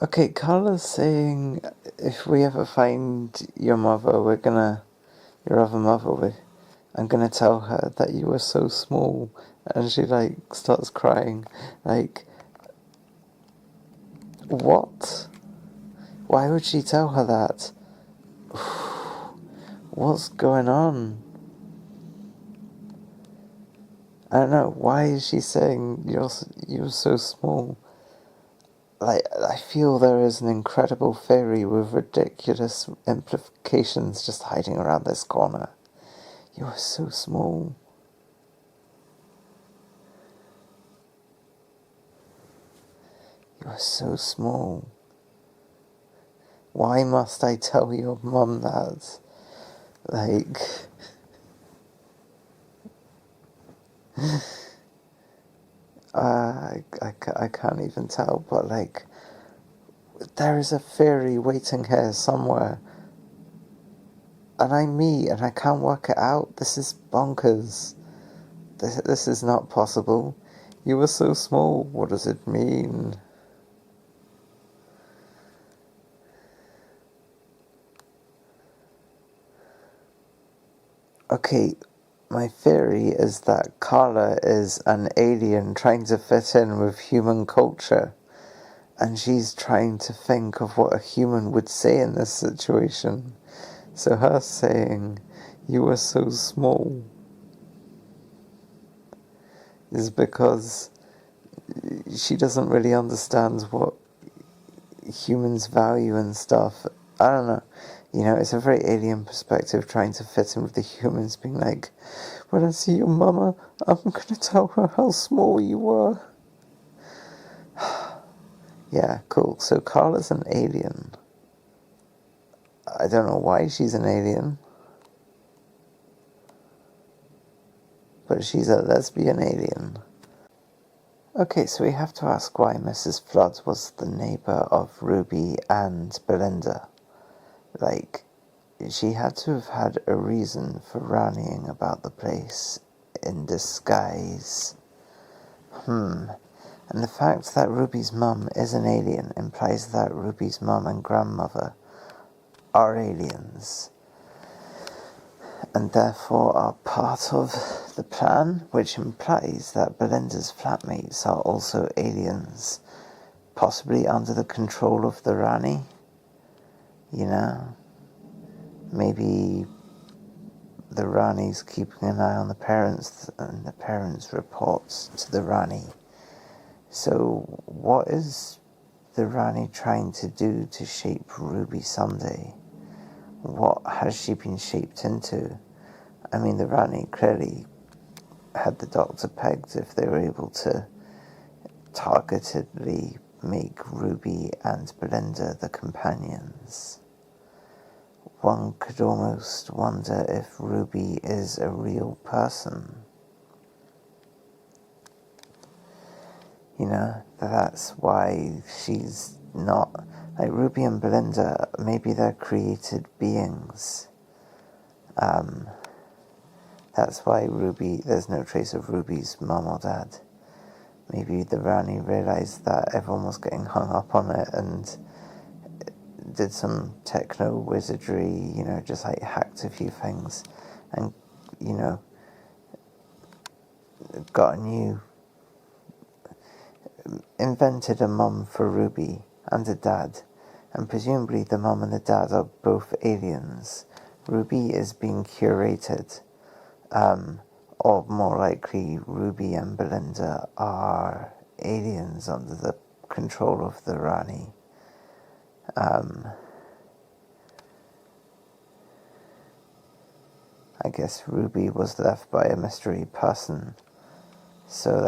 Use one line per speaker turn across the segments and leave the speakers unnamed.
Okay, Carla's saying if we ever find your mother, your other mother, I'm gonna tell her that you were so small. And she, starts crying. Like, what? Why would she tell her that? What's going on? I don't know. Why is she saying you're so small? I feel there is an incredible theory with ridiculous implications just hiding around this corner. You are so small. You are so small. Why must I tell your mum that? Like... I can't even tell, but there is a theory waiting here somewhere. And I'm me, and I can't work it out. This is bonkers. This is not possible. You were so small. What does it mean? Okay, my theory is that Carla is an alien trying to fit in with human culture. And she's trying to think of what a human would say in this situation. So her saying, you were so small, is because she doesn't really understand what humans value and stuff. I don't know. It's a very alien perspective trying to fit in with the humans, being like, when I see your mama, I'm gonna tell her how small you were. Yeah, cool. So Carla's an alien. I don't know why she's an alien, but she's a lesbian alien. Okay, so we have to ask why Mrs. Flood was the neighbour of Ruby and Belinda. She had to have had a reason for ranting about the place in disguise. And the fact that Ruby's mum is an alien implies that Ruby's mum and grandmother are aliens, and therefore are part of the plan, which implies that Belinda's flatmates are also aliens, possibly under the control of the Rani. Maybe the Rani's keeping an eye on the parents, and the parents reports to the Rani. So what is the Rani trying to do to shape Ruby Sunday? What has she been shaped into? I mean, the Rani clearly had the doctor pegged if they were able to targetedly make Ruby and Belinda the companions. One could almost wonder if Ruby is a real person. That's why she's not... Ruby and Belinda, maybe they're created beings. That's why there's no trace of Ruby's mum or dad. Maybe the Rani realised that everyone was getting hung up on it and did some techno wizardry, just hacked a few things and, invented a mum for Ruby and a dad, and presumably the mum and the dad are both aliens. Ruby is being curated, or more likely Ruby and Belinda are aliens under the control of the Rani. I guess Ruby was left by a mystery person, so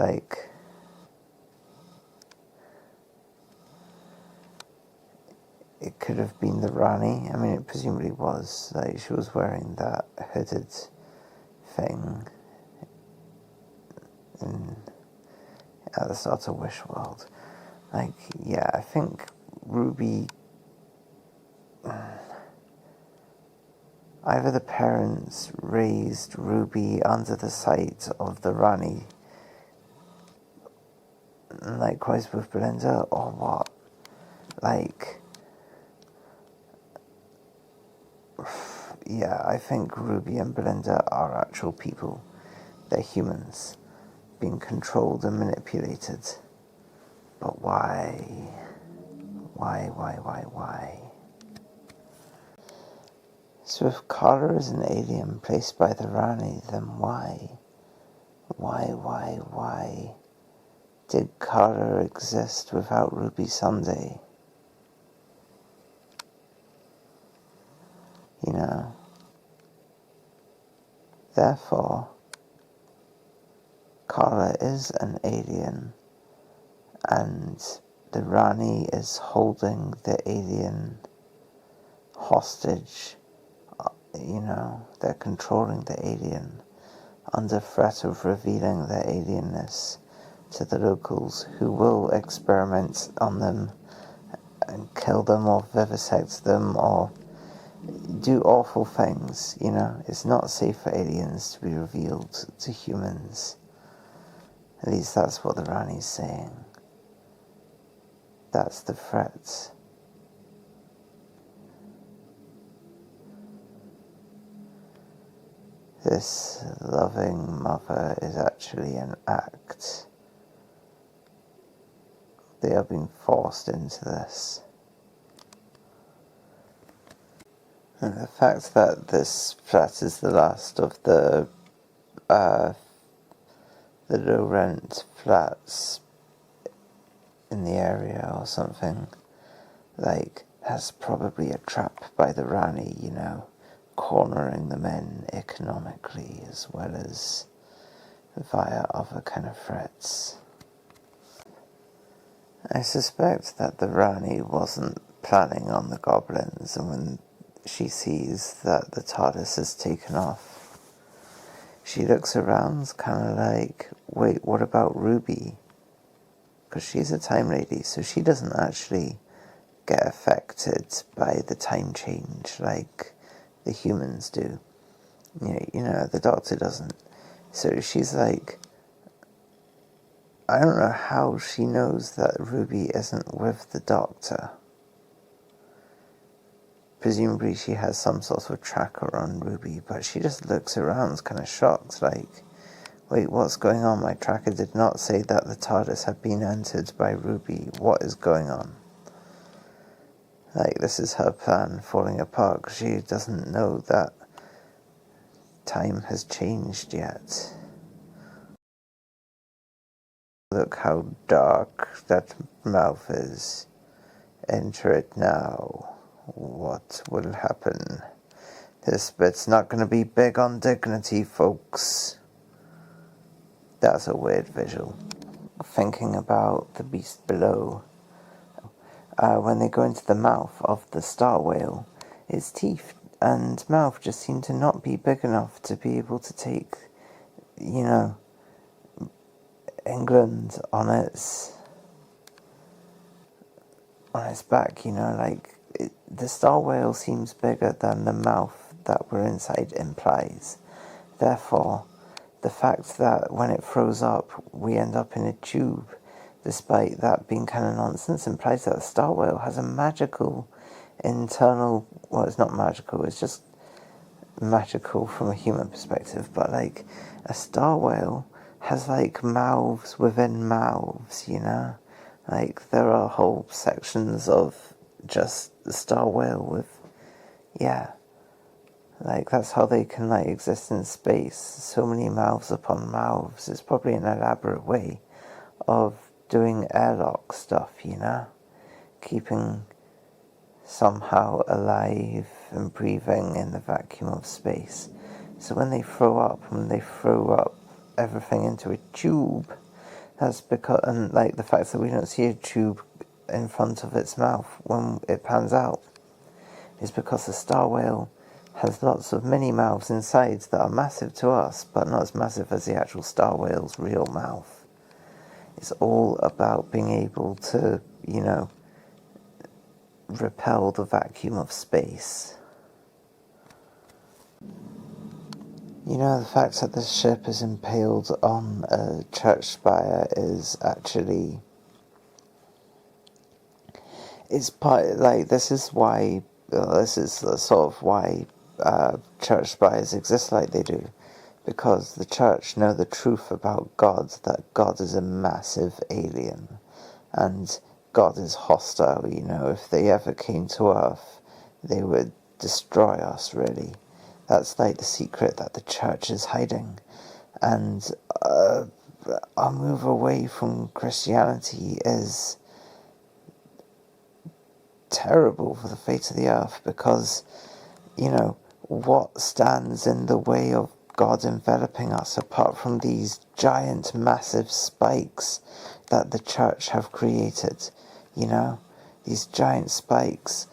it could have been the Rani. I mean, it presumably was. She was wearing that hooded thing at the start of Wish World. I think Ruby... Either the parents raised Ruby under the sight of the Rani, likewise with Belinda, or what? Like, yeah, I think Ruby and Belinda are actual people. They're humans, being controlled and manipulated. But why? Why? So if Carla is an alien placed by the Rani, then why? Why did Carla exist without Ruby Sunday? You know? Therefore, Carla is an alien, and the Rani is holding the alien hostage. You know, they're controlling the alien under threat of revealing their alienness to the locals, who will experiment on them and kill them or vivisect them or do awful things. You know, it's not safe for aliens to be revealed to humans. At least that's what the Rani's saying. That's the threat. This loving mother is actually an act. They are being forced into this. And the fact that this flat is the last of the low-rent flats in the area or something, like, that's probably a trap by the Rani, you know, cornering the men economically as well as via other kind of threats. I suspect that the Rani wasn't planning on the goblins, and when she sees that the TARDIS has taken off, she looks around kind of like, wait, what about Ruby? Because she's a time lady, so she doesn't actually get affected by the time change like the humans do. You know, the Doctor doesn't. So she's like, I don't know how she knows that Ruby isn't with the Doctor. Presumably she has some sort of tracker on Ruby, but she just looks around kind of shocked, like, wait, what's going on? My tracker did not say that the TARDIS had been entered by Ruby. What is going on? Like, this is her plan falling apart because she doesn't know that time has changed yet. Look how dark that mouth is. Enter it now. What will happen? This bit's not going to be big on dignity, folks. That's a weird visual. Thinking about the beast below, when they go into the mouth of the star whale, its teeth and mouth just seem to not be big enough to be able to take, you know, England on its back, you know, like, the star whale seems bigger than the mouth that we're inside implies. Therefore, the fact that when it throws up, we end up in a tube, despite that being kind of nonsense, implies that the star whale has a magical internal, well, it's not magical, it's just magical from a human perspective, but like, a star whale has like mouths within mouths, you know? Like, there are whole sections of just the star whale with, yeah, like, that's how they can, like, exist in space. So many mouths upon mouths. It's probably an elaborate way of doing airlock stuff, you know? Keeping somehow alive and breathing in the vacuum of space. So when they throw up everything into a tube, that's because, and like the fact that we don't see a tube in front of its mouth when it pans out, is because the star whale has lots of mini mouths inside that are massive to us, but not as massive as the actual star whale's real mouth. It's all about being able to, you know, repel the vacuum of space. You know, the fact that the ship is impaled on a church spire is actually It's part, like, this is why, this is sort of why church spies exist like they do. Because the church know the truth about God, that God is a massive alien. And God is hostile, you know. If they ever came to Earth, they would destroy us, really. That's like the secret that the church is hiding. And our move away from Christianity is terrible for the fate of the earth, because, you know, what stands in the way of God enveloping us apart from these giant, massive spikes that the church have created? You know, these giant spikes.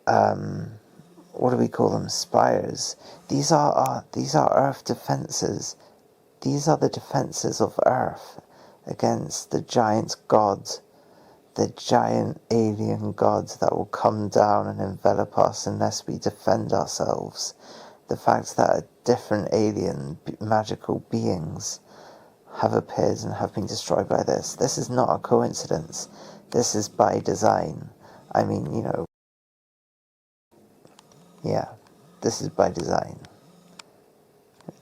What do we call them? Spires. These are Earth defenses. These are the defenses of Earth against the giant God, the giant alien God that will come down and envelop us unless we defend ourselves. The fact that different alien magical beings have appeared and have been destroyed by this. This is not a coincidence. This is by design. I mean, you know, yeah, this is by design.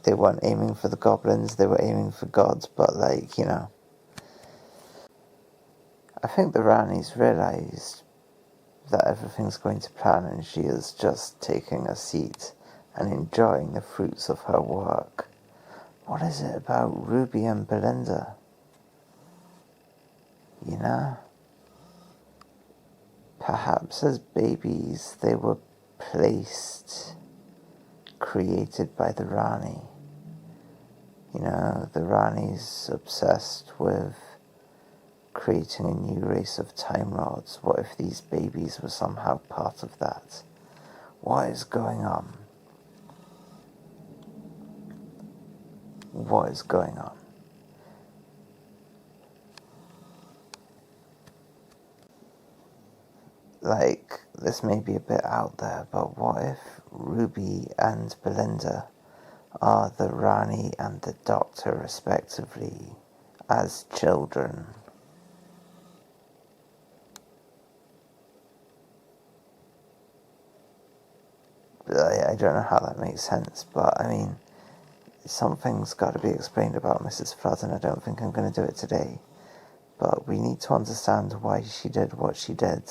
They weren't aiming for the goblins, they were aiming for gods, but, like, you know. I think the Rani's realised that everything's going to plan and she is just taking a seat and enjoying the fruits of her work. What is it about Ruby and Belinda? You know? Perhaps as babies they were created by the Rani. You know, the Rani's obsessed with creating a new race of Time Lords. What if these babies were somehow part of that? What is going on? What is going on? Like, this may be a bit out there, but what if Ruby and Belinda are the Rani and the Doctor, respectively, as children? I don't know how that makes sense, but, I mean, something's got to be explained about Mrs. Flood, and I don't think I'm going to do it today. But we need to understand why she did what she did.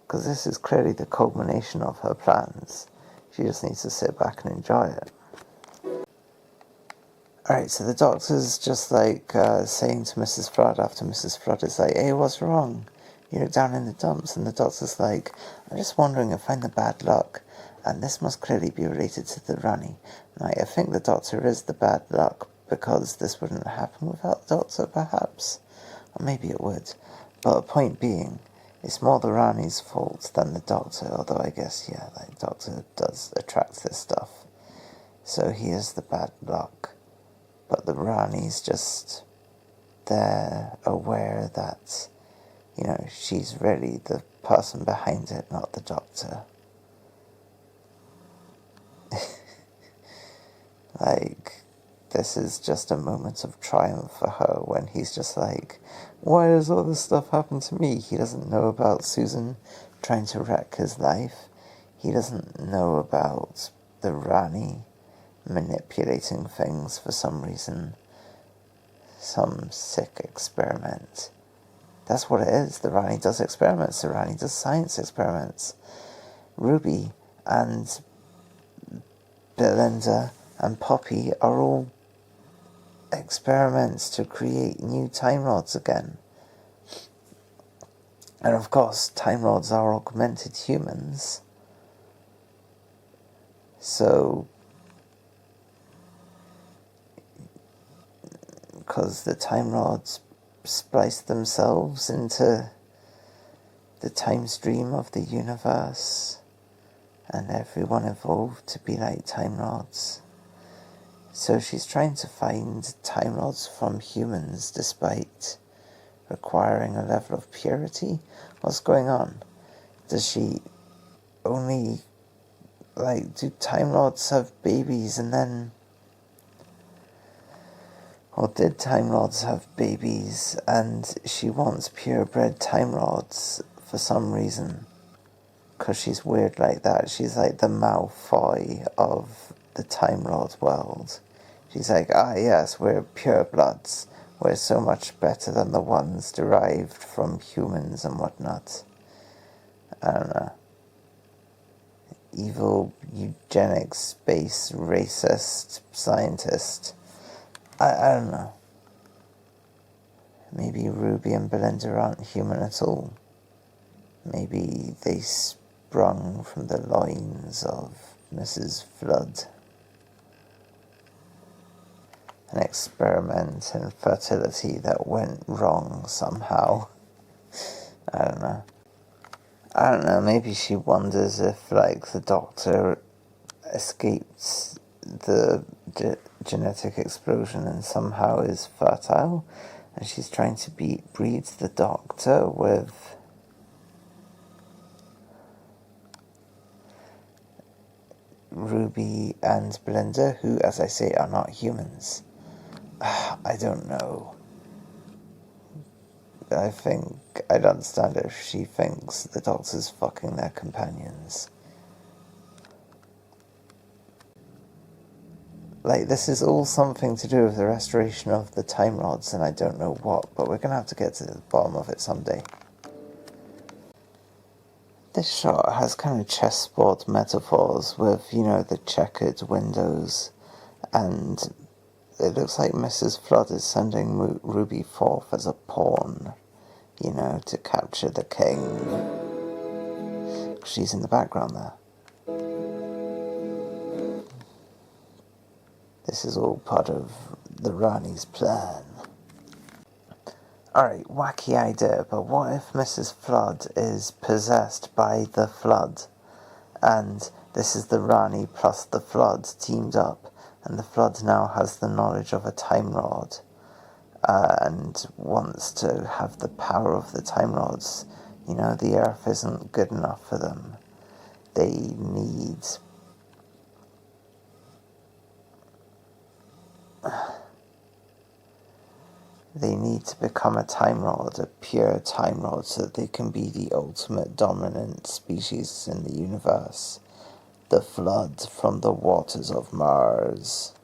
Because this is clearly the culmination of her plans. She just needs to sit back and enjoy it. Alright, so the Doctor's just like saying to Mrs. Flood after Mrs. Flood is like, hey, what's wrong? You're down in the dumps. And the Doctor's like, I'm just wondering if I'm the bad luck. And this must clearly be related to the Rani. Like, I think the Doctor is the bad luck, because this wouldn't happen without the Doctor, perhaps. Or maybe it would. But the point being, it's more the Rani's fault than the Doctor, although I guess, yeah, like, Doctor does attract this stuff. So he is the bad luck. But the Rani's just, they're aware that, you know, she's really the person behind it, not the Doctor. Like, this is just a moment of triumph for her when he's just like, why does all this stuff happen to me? He doesn't know about Susan trying to wreck his life. He doesn't know about the Rani manipulating things for some reason. Some sick experiment. That's what it is. The Rani does experiments. The Rani does science experiments. Ruby and Belinda and Poppy are all experiments to create new Time Lords again. And of course, Time Lords are augmented humans. So, because the Time Lords splice themselves into the time stream of the universe, and everyone evolved to be like Time Lords. So she's trying to find Time Lords from humans despite requiring a level of purity. What's going on? Does she only, like, do Time Lords have babies and then Or did Time Lords have babies and she wants purebred Time Lords for some reason? Because she's weird like that. She's like the Malfoy of the Time Lord world. She's like, yes, we're purebloods. We're so much better than the ones derived from humans and whatnot. I don't know. Evil, eugenic, space, racist, scientist. I don't know. Maybe Ruby and Belinda aren't human at all. Maybe they sprung from the loins of Mrs. Flood. An experiment in fertility that went wrong somehow. I don't know, maybe she wonders if, like, the Doctor escaped the genetic explosion and somehow is fertile, and she's trying to breed the Doctor with Ruby and Belinda, who, as I say, are not humans. I don't know. I think I'd understand if she thinks the Doctor's fucking their companions. Like, this is all something to do with the restoration of the Time Lords, and I don't know what, but we're gonna have to get to the bottom of it someday. This shot has kind of chessboard metaphors with, the checkered windows, and it looks like Mrs. Flood is sending Ruby forth as a pawn, to capture the king. She's in the background there. This is all part of the Rani's plan. Alright, wacky idea, but what if Mrs. Flood is possessed by the Flood? And this is the Rani plus the Flood teamed up, and the Flood now has the knowledge of a Time Lord, and wants to have the power of the Time Lords. The Earth isn't good enough for them. They need to become a Time Lord, a pure Time Lord, so that they can be the ultimate dominant species in the universe. The Flood from the waters of Mars.